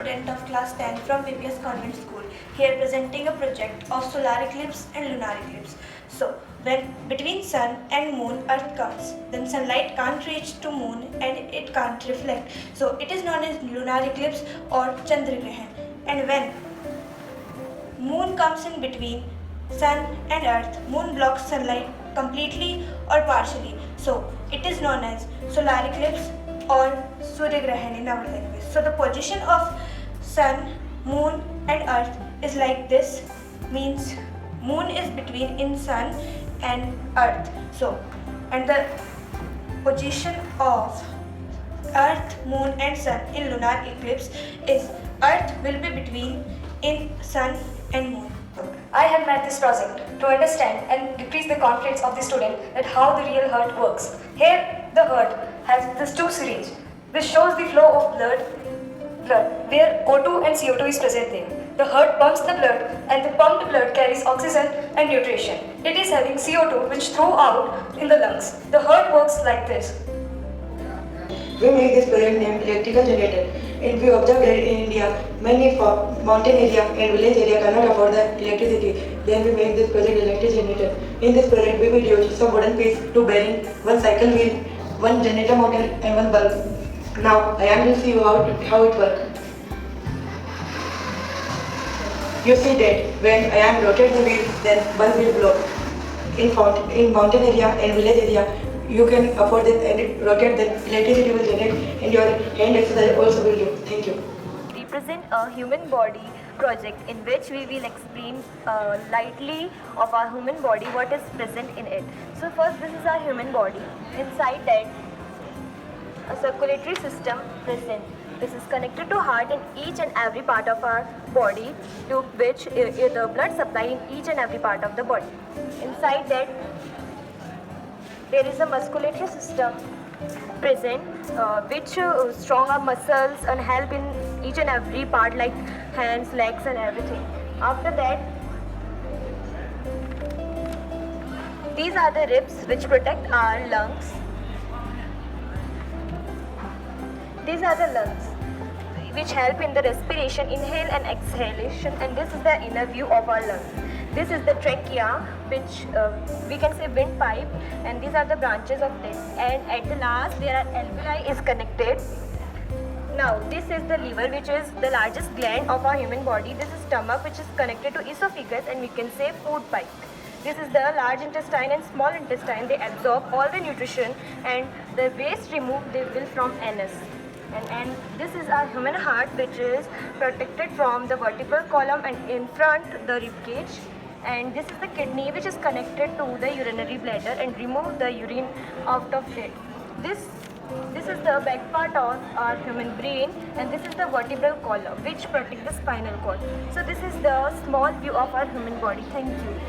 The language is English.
Student of class 10 from VPS Convent School, here presenting a project of solar eclipse and lunar eclipse. So, when between sun and moon earth comes, then sunlight can't reach to moon and it can't reflect. So, it is known as lunar eclipse or Chandragrahan. And when moon comes in between sun and earth, moon blocks sunlight completely or partially. So, it is known as solar eclipse or Surya Grahan in our language. So, the position of sun, moon and earth is like this, means moon is between in sun and earth. So, and the position of earth, moon and sun in lunar eclipse is earth will be between in sun and moon. I have made this project to understand and decrease the conflicts of the student that how the real heart works. Here the heart has this two syringe. This shows the flow of blood where O2 and CO2 is present there. The heart pumps the blood and the pumped blood carries oxygen and nutrition. It is having CO2 which throw out in the lungs. The heart works like this. We make this project named electrical generator. And we observed that in India, many mountain area and village area cannot afford the electricity. Then we make this project electric generator. In this project, we will use some wooden piece, two bearing, one cycle wheel, one generator motor and one bulb. Now I am to see you how it works. You see that when I am rotate the wheel, then bulb will blow. In mountain area and village area, you can afford it and it rotate, then electricity will generate and your hand exercise also will do. Thank you. We present a human body project in which we will explain lightly of our human body what is present in it. So first this is our human body. Inside that a circulatory system present. This is connected to heart in each and every part of our body, to which the blood supply in each and every part of the body. Inside that there is a musculatory system present which strong our muscles and help in each and every part like hands, legs and everything. After that, these are the ribs which protect our lungs. These are the lungs which help in the respiration, inhale and exhalation, and this is the inner view of our lungs. This is the trachea, which we can say windpipe, and these are the branches of this. And at the last, there are alveoli is connected. Now, this is the liver, which is the largest gland of our human body. This is stomach, which is connected to esophagus, and we can say food pipe. This is the large intestine and small intestine. They absorb all the nutrition, and the waste removed they will from anus. And this is our human heart, which is protected from the vertebral column and in front the rib cage. And this is the kidney, which is connected to the urinary bladder and remove the urine out of it. This is the back part of our human brain, and this is the vertebral column which protects the spinal cord. So this is the small view of our human body. Thank you.